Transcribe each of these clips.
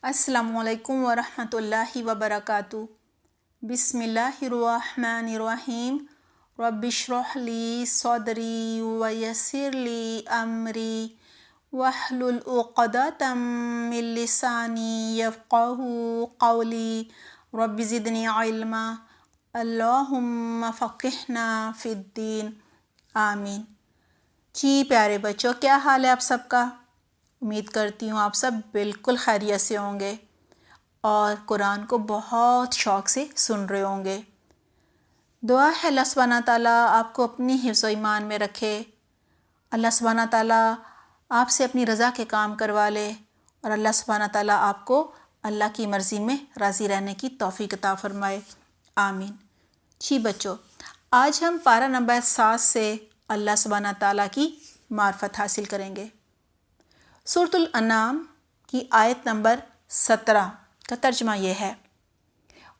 السلام علیکم ورحمۃ اللہ وبرکاتہ۔ بسم اللہ الرحمن الرحیم۔ رب اشرح لی صدری ویسر لی امری واحلل عقدۃ من لسانی یفقہوا قولی رب زدنی علما اللہم فقہنا فی الدین آمین۔ جی پیارے بچوں، کیا حال ہے آپ سب کا؟ امید کرتی ہوں آپ سب بالکل خیریت سے ہوں گے اور قرآن کو بہت شوق سے سن رہے ہوں گے۔ دعا ہے اللہ سبحانہ تعالیٰ آپ کو اپنی حفظ و ایمان میں رکھے، اللہ سبحانہ تعالیٰ آپ سے اپنی رضا کے کام کروا لے اور اللہ سبحانہ تعالیٰ آپ کو اللہ کی مرضی میں راضی رہنے کی توفیق عطا فرمائے، آمین۔ جی بچوں، آج ہم پارہ نمبر 7 سے اللہ سبحانہ تعالیٰ کی معرفت حاصل کریں گے۔ سورۃ الانعام کی آیت نمبر 17 کا ترجمہ یہ ہے: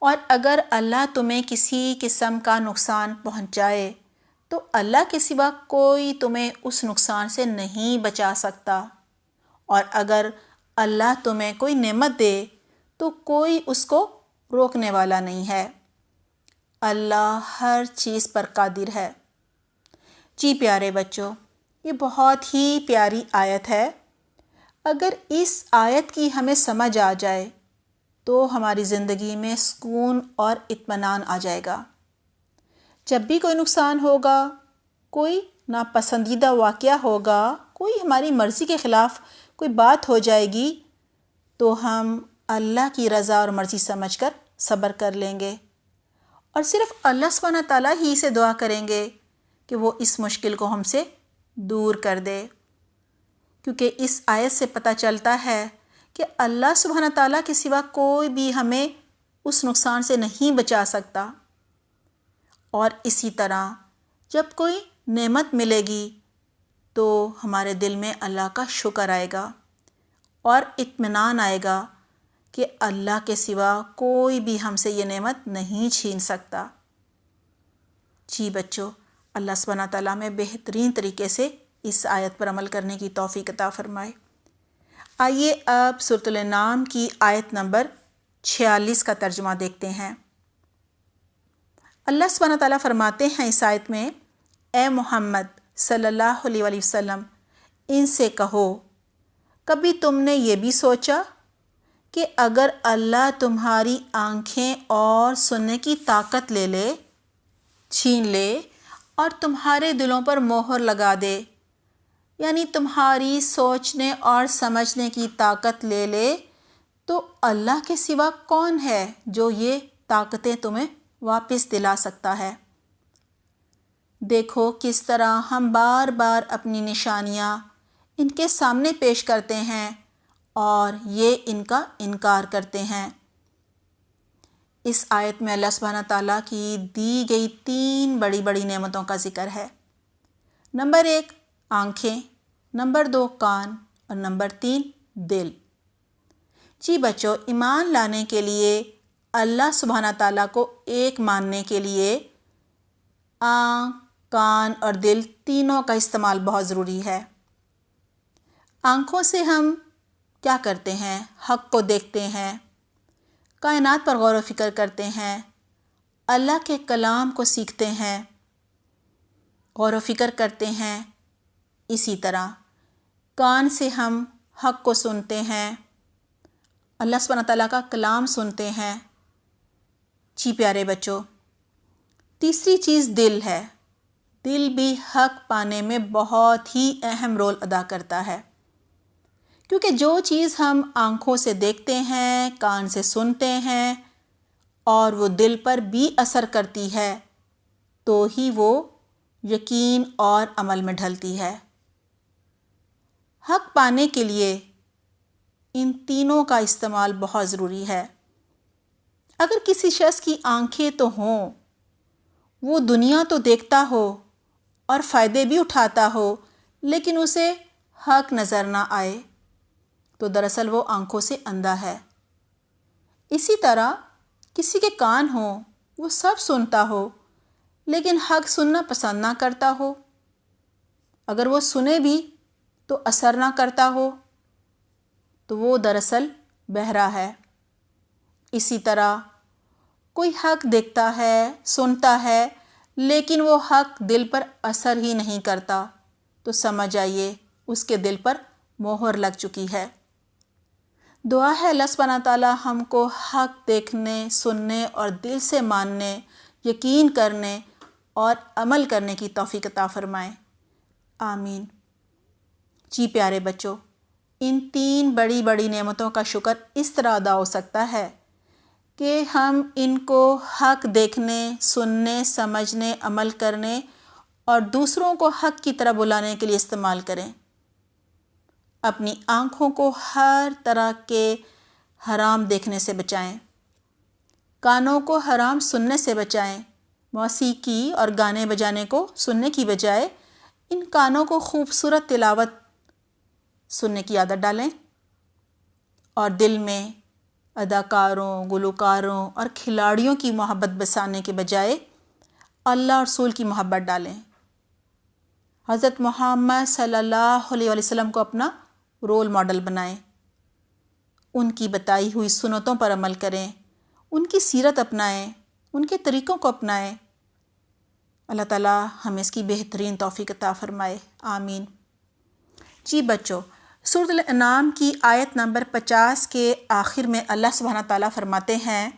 اور اگر اللہ تمہیں کسی قسم کا نقصان پہنچائے تو اللہ کے سوا کوئی تمہیں اس نقصان سے نہیں بچا سکتا، اور اگر اللہ تمہیں کوئی نعمت دے تو کوئی اس کو روکنے والا نہیں ہے، اللہ ہر چیز پر قادر ہے۔ جی پیارے بچوں، یہ بہت ہی پیاری آیت ہے۔ اگر اس آیت کی ہمیں سمجھ آ جائے تو ہماری زندگی میں سکون اور اطمینان آ جائے گا۔ جب بھی کوئی نقصان ہوگا، کوئی ناپسندیدہ واقعہ ہوگا، کوئی ہماری مرضی کے خلاف کوئی بات ہو جائے گی تو ہم اللہ کی رضا اور مرضی سمجھ کر صبر کر لیں گے اور صرف اللہ سبحانہ تعالیٰ ہی سے دعا کریں گے کہ وہ اس مشکل کو ہم سے دور کر دے، کیونکہ اس آیت سے پتہ چلتا ہے کہ اللہ سبحانہ تعالیٰ کے سوا کوئی بھی ہمیں اس نقصان سے نہیں بچا سکتا۔ اور اسی طرح جب کوئی نعمت ملے گی تو ہمارے دل میں اللہ کا شکر آئے گا اور اطمینان آئے گا کہ اللہ کے سوا کوئی بھی ہم سے یہ نعمت نہیں چھین سکتا۔ جی بچوں، اللہ سبحانہ تعالیٰ میں بہترین طریقے سے اس آیت پر عمل کرنے کی توفیق عطا فرمائے۔ آئیے اب سورۃ الانعام کی آیت نمبر 46 کا ترجمہ دیکھتے ہیں۔ اللہ سبحانہ تعالیٰ فرماتے ہیں اس آیت میں: اے محمد صلی اللہ علیہ وآلہ وسلم، ان سے کہو، کبھی تم نے یہ بھی سوچا کہ اگر اللہ تمہاری آنکھیں اور سننے کی طاقت لے لے، چھین لے اور تمہارے دلوں پر مہر لگا دے، یعنی تمہاری سوچنے اور سمجھنے کی طاقت لے لے، تو اللہ کے سوا کون ہے جو یہ طاقتیں تمہیں واپس دلا سکتا ہے؟ دیکھو کس طرح ہم بار بار اپنی نشانیاں ان کے سامنے پیش کرتے ہیں اور یہ ان کا انکار کرتے ہیں۔ اس آیت میں اللہ سبحانہ تعالیٰ کی دی گئی 3 بڑی بڑی نعمتوں کا ذکر ہے۔ نمبر 1 آنکھیں، نمبر 2 کان اور نمبر 3 دل۔ جی بچوں، ایمان لانے کے لیے اللہ سبحانہ تعالیٰ کو ایک ماننے کے لیے آنکھ، کان اور دل تینوں کا استعمال بہت ضروری ہے۔ آنکھوں سے ہم کیا کرتے ہیں؟ حق کو دیکھتے ہیں، کائنات پر غور و فکر کرتے ہیں، اللہ کے کلام کو سیکھتے ہیں، غور و فکر کرتے ہیں۔ اسی طرح کان سے ہم حق کو سنتے ہیں، اللہ سبحانہ تعالیٰ کا کلام سنتے ہیں۔ جی پیارے بچوں، تیسری چیز دل ہے۔ دل بھی حق پانے میں بہت ہی اہم رول ادا کرتا ہے، کیونکہ جو چیز ہم آنکھوں سے دیکھتے ہیں، کان سے سنتے ہیں اور وہ دل پر بھی اثر کرتی ہے تو ہی وہ یقین اور عمل میں ڈھلتی ہے۔ حق پانے کے لیے ان تینوں کا استعمال بہت ضروری ہے۔ اگر کسی شخص کی آنکھیں تو ہوں، وہ دنیا تو دیکھتا ہو اور فائدے بھی اٹھاتا ہو، لیکن اسے حق نظر نہ آئے تو دراصل وہ آنکھوں سے اندھا ہے۔ اسی طرح کسی کے کان ہوں، وہ سب سنتا ہو لیکن حق سننا پسند نہ کرتا ہو، اگر وہ سنے بھی تو اثر نہ کرتا ہو، تو وہ دراصل بہرا ہے۔ اسی طرح کوئی حق دیکھتا ہے، سنتا ہے، لیکن وہ حق دل پر اثر ہی نہیں کرتا، تو سمجھ آئیے اس کے دل پر مہر لگ چکی ہے۔ دعا ہے اللہ سبحانہ تعالیٰ ہم کو حق دیکھنے، سننے اور دل سے ماننے، یقین کرنے اور عمل کرنے کی توفیق عطا فرمائے، آمین۔ جی پیارے بچوں، ان 3 بڑی بڑی نعمتوں کا شکر اس طرح ادا ہو سکتا ہے کہ ہم ان کو حق دیکھنے، سننے، سمجھنے، عمل کرنے اور دوسروں کو حق کی طرح بلانے کے لیے استعمال کریں۔ اپنی آنکھوں کو ہر طرح کے حرام دیکھنے سے بچائیں، کانوں کو حرام سننے سے بچائیں، موسیقی اور گانے بجانے کو سننے کی بجائے ان کانوں کو خوبصورت تلاوت سننے کی عادت ڈالیں، اور دل میں اداکاروں، گلوکاروں اور کھلاڑیوں کی محبت بسانے کے بجائے اللہ اور رسول کی محبت ڈالیں۔ حضرت محمد صلی اللہ علیہ وسلم کو اپنا رول ماڈل بنائیں، ان کی بتائی ہوئی سنتوں پر عمل کریں، ان کی سیرت اپنائیں، ان کے طریقوں کو اپنائیں۔ اللہ تعالیٰ ہمیں اس کی بہترین توفیق عطا فرمائے، آمین۔ جی بچوں، سورۃ الانعام کی آیت نمبر 50 کے آخر میں اللہ سبحانہ تعالیٰ فرماتے ہیں،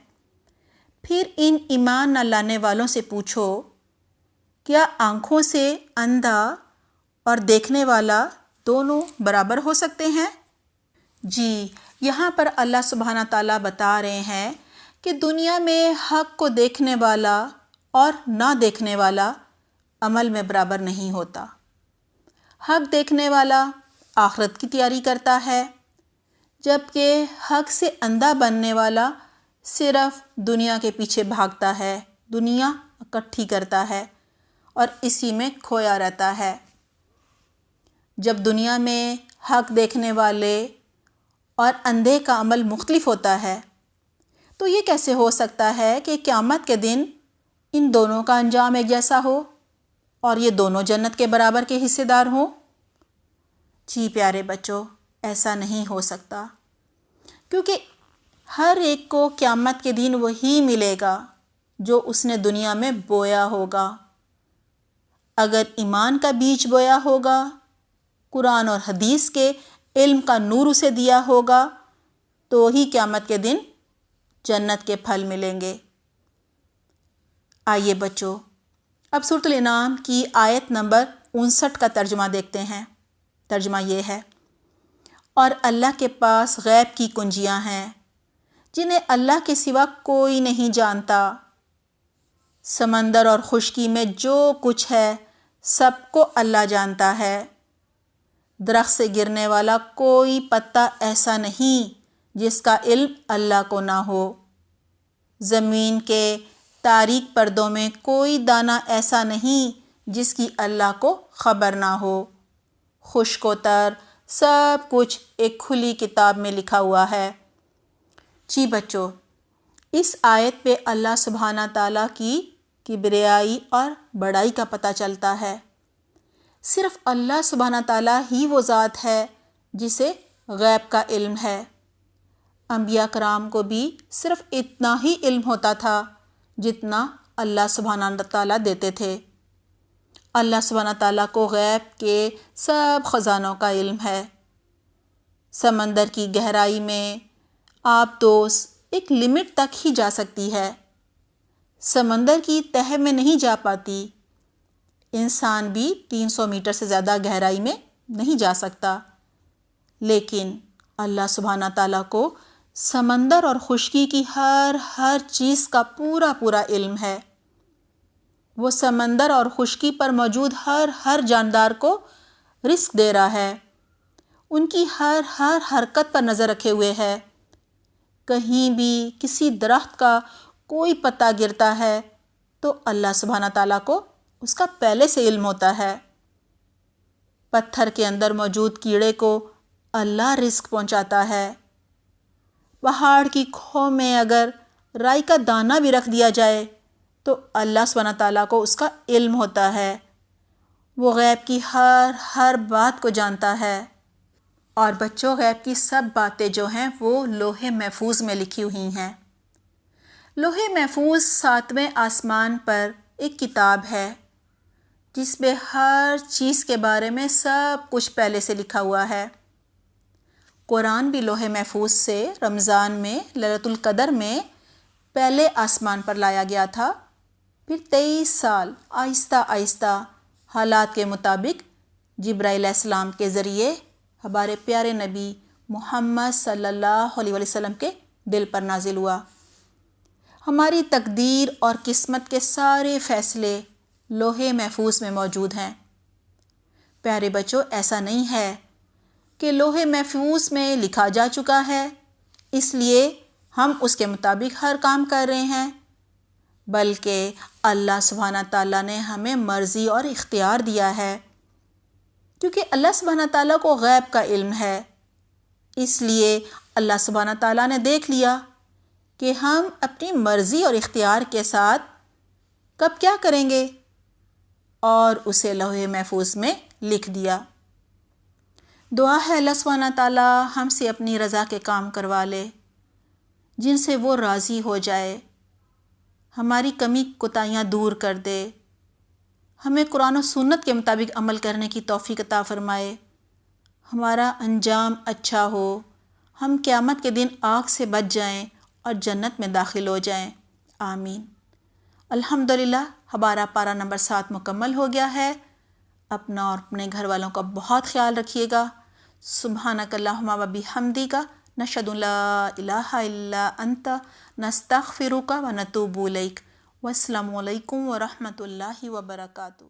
پھر ان ایمان نہ لانے والوں سے پوچھو، کیا آنکھوں سے اندھا اور دیکھنے والا دونوں برابر ہو سکتے ہیں؟ جی، یہاں پر اللہ سبحانہ تعالیٰ بتا رہے ہیں کہ دنیا میں حق کو دیکھنے والا اور نہ دیکھنے والا عمل میں برابر نہیں ہوتا۔ حق دیکھنے والا آخرت کی تیاری کرتا ہے، جبکہ حق سے اندھا بننے والا صرف دنیا کے پیچھے بھاگتا ہے، دنیا اکٹھی کرتا ہے اور اسی میں کھویا رہتا ہے۔ جب دنیا میں حق دیکھنے والے اور اندھے کا عمل مختلف ہوتا ہے، تو یہ کیسے ہو سکتا ہے کہ قیامت کے دن ان دونوں کا انجام ایک جیسا ہو اور یہ دونوں جنت کے برابر کے حصے دار ہوں؟ جی پیارے بچوں، ایسا نہیں ہو سکتا، کیونکہ ہر ایک کو قیامت کے دن وہی ملے گا جو اس نے دنیا میں بویا ہوگا۔ اگر ایمان کا بیج بویا ہوگا، قرآن اور حدیث کے علم کا نور اسے دیا ہوگا، تو ہی قیامت کے دن جنت کے پھل ملیں گے۔ آئیے بچوں، اب سورۃ الانعام کی آیت نمبر 59 کا ترجمہ دیکھتے ہیں۔ ترجمہ یہ ہے، اور اللہ کے پاس غیب کی کنجیاں ہیں جنہیں اللہ کے سوا کوئی نہیں جانتا۔ سمندر اور خشکی میں جو کچھ ہے سب کو اللہ جانتا ہے۔ درخت سے گرنے والا کوئی پتا ایسا نہیں جس کا علم اللہ کو نہ ہو۔ زمین کے تاریک پردوں میں کوئی دانہ ایسا نہیں جس کی اللہ کو خبر نہ ہو۔ خشک و تر سب کچھ ایک کھلی کتاب میں لکھا ہوا ہے۔ جی بچوں، اس آیت پہ اللہ سبحانہ تعالیٰ کی کبریائی اور بڑائی کا پتہ چلتا ہے۔ صرف اللہ سبحانہ تعالیٰ ہی وہ ذات ہے جسے غیب کا علم ہے۔ انبیاء کرام کو بھی صرف اتنا ہی علم ہوتا تھا جتنا اللہ سبحانہ تعالیٰ دیتے تھے۔ اللہ سبحانہ تعالیٰ کو غیب کے سب خزانوں کا علم ہے۔ سمندر کی گہرائی میں آبدوز ایک لمٹ تک ہی جا سکتی ہے، سمندر کی تہہ میں نہیں جا پاتی۔ انسان بھی 300 میٹر سے زیادہ گہرائی میں نہیں جا سکتا، لیکن اللہ سبحانہ تعالیٰ کو سمندر اور خشکی کی ہر چیز کا پورا علم ہے۔ وہ سمندر اور خشکی پر موجود ہر جاندار کو رزق دے رہا ہے، ان کی ہر حرکت پر نظر رکھے ہوئے ہے۔ کہیں بھی کسی درخت کا کوئی پتا گرتا ہے تو اللہ سبحانہ تعالیٰ کو اس کا پہلے سے علم ہوتا ہے۔ پتھر کے اندر موجود کیڑے کو اللہ رزق پہنچاتا ہے۔ پہاڑ کی کھو میں اگر رائی کا دانہ بھی رکھ دیا جائے تو اللہ سبحانہ تعالیٰ کو اس کا علم ہوتا ہے۔ وہ غیب کی ہر بات کو جانتا ہے اور بچوں غیب کی سب باتیں جو ہیں وہ لوح محفوظ میں لکھی ہوئی ہیں۔ لوح محفوظ 7ویں آسمان پر ایک کتاب ہے جس میں ہر چیز کے بارے میں سب کچھ پہلے سے لکھا ہوا ہے۔ قرآن بھی لوح محفوظ سے رمضان میں لیلۃ القدر میں پہلے آسمان پر لایا گیا تھا، پھر 23 سال آہستہ آہستہ حالات کے مطابق جبرائیل علیہ السلام کے ذریعے ہمارے پیارے نبی محمد صلی اللہ علیہ وسلم کے دل پر نازل ہوا۔ ہماری تقدیر اور قسمت کے سارے فیصلے لوح محفوظ میں موجود ہیں۔ پیارے بچوں، ایسا نہیں ہے کہ لوح محفوظ میں لکھا جا چکا ہے اس لیے ہم اس کے مطابق ہر کام کر رہے ہیں، بلکہ اللہ سبحانہ تعالیٰ نے ہمیں مرضی اور اختیار دیا ہے، کیونکہ اللہ سبحانہ تعالیٰ کو غیب کا علم ہے۔ اس لیے اللہ سبحانہ تعالیٰ نے دیکھ لیا کہ ہم اپنی مرضی اور اختیار کے ساتھ کب کیا کریں گے، اور اسے لوح محفوظ میں لکھ دیا۔ دعا ہے اللہ سبحانہ تعالیٰ ہم سے اپنی رضا کے کام کروا لے جن سے وہ راضی ہو جائے، ہماری کمی کوتاہیاں دور کر دے، ہمیں قرآن و سنت کے مطابق عمل کرنے کی توفیق عطا فرمائے، ہمارا انجام اچھا ہو، ہم قیامت کے دن آگ سے بچ جائیں اور جنت میں داخل ہو جائیں، آمین۔ الحمدللہ ہمارا پارہ نمبر 7 مکمل ہو گیا ہے۔ اپنا اور اپنے گھر والوں کا بہت خیال رکھیے گا۔ سبحانک اللہم و بحمدک، نشہد ان لا الہ الا انت، نستغفرک و نتوب الیک۔ والسلام علیکم ورحمۃ اللہ وبرکاتہ۔